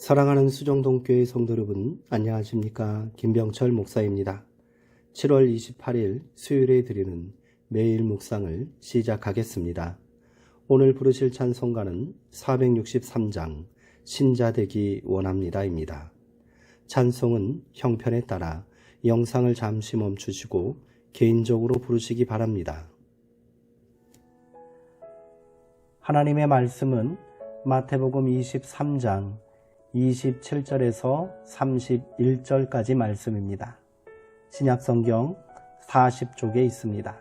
사랑하는 수정동교회 성도 여러분, 안녕하십니까? 김병철 목사입니다. 7월 28일 수요일에 드리는 매일 묵상을 시작하겠습니다. 오늘 부르실 찬송가는 463장 신자되기 원합니다입니다. 찬송은 형편에 따라 영상을 잠시 멈추시고 개인적으로 부르시기 바랍니다. 하나님의 말씀은 마태복음 23장 27절에서 31절까지 말씀입니다. 신약성경 40쪽에 있습니다.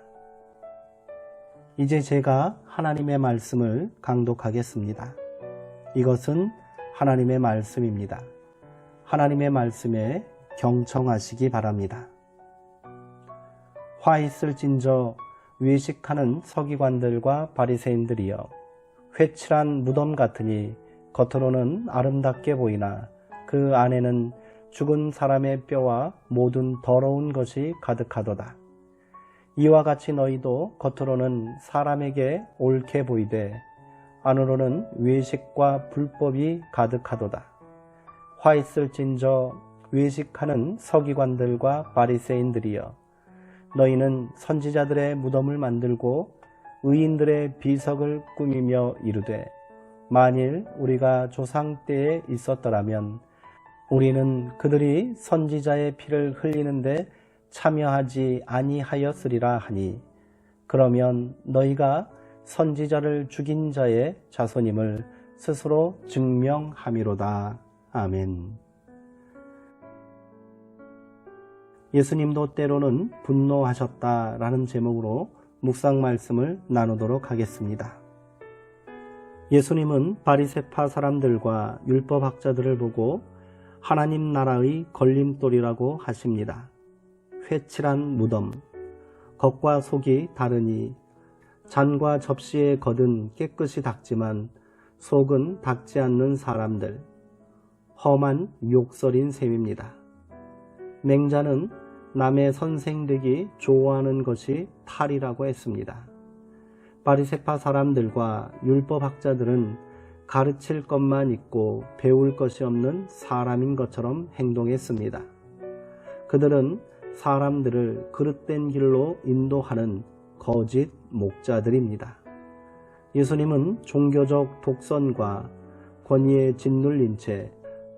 이제 제가 하나님의 말씀을 강독하겠습니다. 이것은 하나님의 말씀입니다. 하나님의 말씀에 경청하시기 바랍니다. 화 있을진저 외식하는 서기관들과 바리새인들이여, 회칠한 무덤 같으니 겉으로는 아름답게 보이나 그 안에는 죽은 사람의 뼈와 모든 더러운 것이 가득하도다. 이와 같이 너희도 겉으로는 사람에게 옳게 보이되 안으로는 외식과 불법이 가득하도다. 화 있을진저 외식하는 서기관들과 바리새인들이여, 너희는 선지자들의 무덤을 만들고 의인들의 비석을 꾸미며 이르되, 만일 우리가 조상 때에 있었더라면 우리는 그들이 선지자의 피를 흘리는데 참여하지 아니하였으리라 하니, 그러면 너희가 선지자를 죽인 자의 자손임을 스스로 증명함이로다. 아멘. 예수님도 때로는 분노하셨다라는 제목으로 묵상 말씀을 나누도록 하겠습니다. 예수님은 바리새파 사람들과 율법학자들을 보고 하나님 나라의 걸림돌이라고 하십니다. 회칠한 무덤, 겉과 속이 다르니 잔과 접시의 겉은 깨끗이 닦지만 속은 닦지 않는 사람들, 험한 욕설인 셈입니다. 맹자는 남의 선생되기 좋아하는 것이 탈이라고 했습니다. 바리새파 사람들과 율법학자들은 가르칠 것만 있고 배울 것이 없는 사람인 것처럼 행동했습니다. 그들은 사람들을 그릇된 길로 인도하는 거짓 목자들입니다. 예수님은 종교적 독선과 권위에 짓눌린 채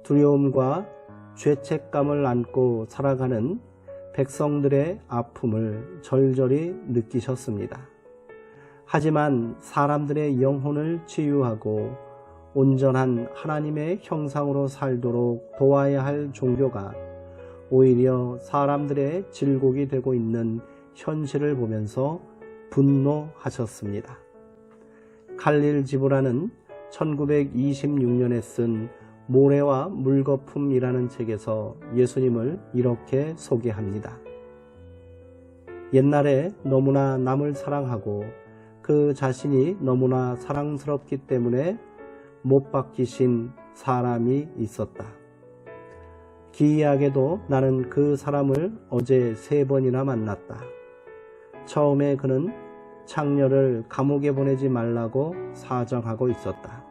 두려움과 죄책감을 안고 살아가는 백성들의 아픔을 절절히 느끼셨습니다. 하지만 사람들의 영혼을 치유하고 온전한 하나님의 형상으로 살도록 도와야 할 종교가 오히려 사람들의 질곡이 되고 있는 현실을 보면서 분노하셨습니다. 칼릴 지브라는 1926년에 쓴 모래와 물거품이라는 책에서 예수님을 이렇게 소개합니다. 옛날에 너무나 남을 사랑하고 그 자신이 너무나 사랑스럽기 때문에 못 박히신 사람이 있었다. 기이하게도 나는 그 사람을 어제 3번이나 만났다. 처음에 그는 창녀를 감옥에 보내지 말라고 사정하고 있었다.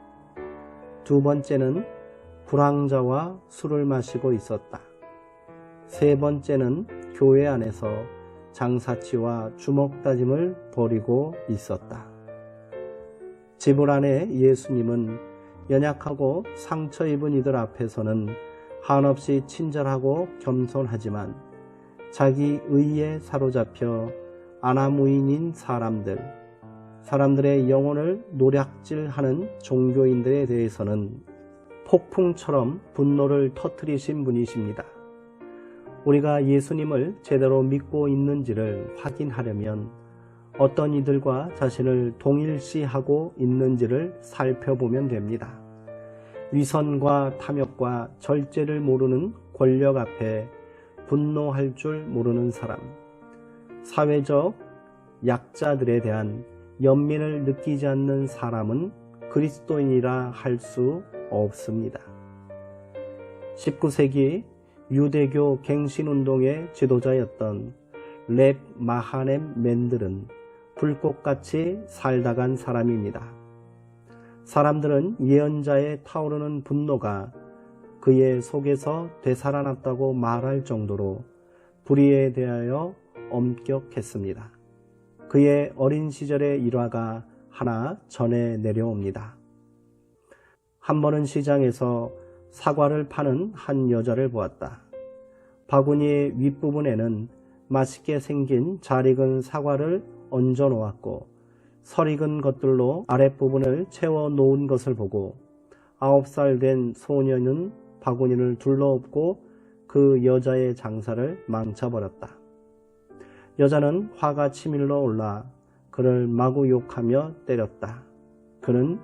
2번째는 불황자와 술을 마시고 있었다. 3번째는 교회 안에서 장사치와 주먹다짐을 벌이고 있었다. 지불 안에 예수님은 연약하고 상처 입은 이들 앞에서는 한없이 친절하고 겸손하지만 자기 의에 사로잡혀 아나무인인 사람들의 영혼을 노략질하는 종교인들에 대해서는 폭풍처럼 분노를 터뜨리신 분이십니다. 우리가 예수님을 제대로 믿고 있는지를 확인하려면 어떤 이들과 자신을 동일시하고 있는지를 살펴보면 됩니다. 위선과 탐욕과 절제를 모르는 권력 앞에 분노할 줄 모르는 사람, 사회적 약자들에 대한 연민을 느끼지 않는 사람은 그리스도인이라 할 수 없습니다. 19세기 유대교 갱신운동의 지도자였던 렙 마하넴 맨들은 불꽃같이 살다간 사람입니다. 사람들은 예언자의 타오르는 분노가 그의 속에서 되살아났다고 말할 정도로 불의에 대하여 엄격했습니다. 그의 어린 시절의 일화가 하나 전해 내려옵니다. 한 번은 시장에서 사과를 파는 한 여자를 보았다. 바구니의 윗부분에는 맛있게 생긴 잘 익은 사과를 얹어 놓았고 설 익은 것들로 아랫부분을 채워 놓은 것을 보고 9살 된 소년은 바구니를 둘러엎고 그 여자의 장사를 망쳐버렸다. 여자는 화가 치밀러 올라 그를 마구 욕하며 때렸다. 그는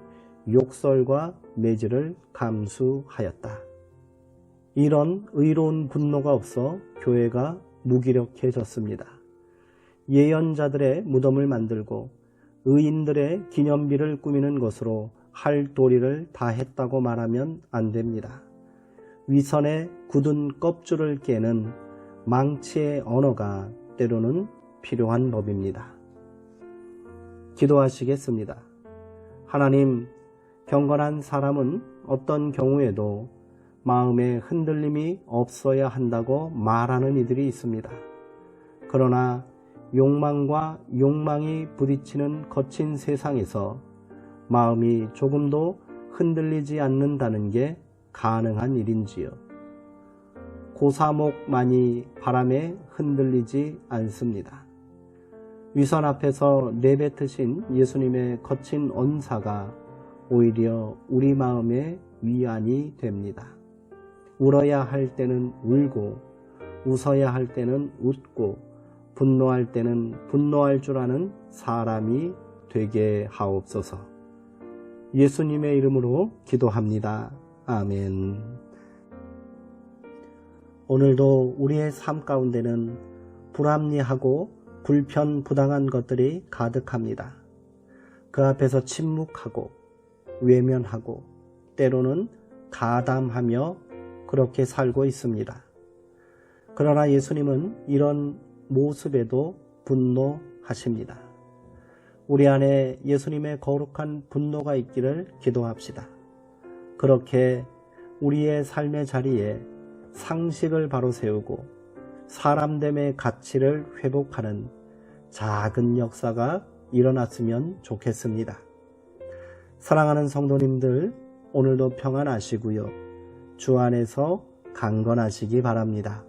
욕설과 매질을 감수하였다. 이런 의로운 분노가 없어 교회가 무기력해졌습니다. 예언자들의 무덤을 만들고 의인들의 기념비를 꾸미는 것으로 할 도리를 다했다고 말하면 안 됩니다. 위선의 굳은 껍줄을 깨는 망치의 언어가 때로는 필요한 법입니다. 기도하시겠습니다. 하나님, 경건한 사람은 어떤 경우에도 마음에 흔들림이 없어야 한다고 말하는 이들이 있습니다. 그러나 욕망과 욕망이 부딪히는 거친 세상에서 마음이 조금도 흔들리지 않는다는 게 가능한 일인지요. 고사목만이 바람에 흔들리지 않습니다. 위선 앞에서 내뱉으신 예수님의 거친 언사가 오히려 우리 마음의 위안이 됩니다. 울어야 할 때는 울고 웃어야 할 때는 웃고 분노할 때는 분노할 줄 아는 사람이 되게 하옵소서. 예수님의 이름으로 기도합니다. 아멘. 오늘도 우리의 삶 가운데는 불합리하고 불편부당한 것들이 가득합니다. 그 앞에서 침묵하고 외면하고 때로는 가담하며 그렇게 살고 있습니다. 그러나 예수님은 이런 모습에도 분노하십니다. 우리 안에 예수님의 거룩한 분노가 있기를 기도합시다. 그렇게 우리의 삶의 자리에 상식을 바로 세우고 사람됨의 가치를 회복하는 작은 역사가 일어났으면 좋겠습니다. 사랑하는 성도님들, 오늘도 평안하시고요. 주 안에서 강건하시기 바랍니다.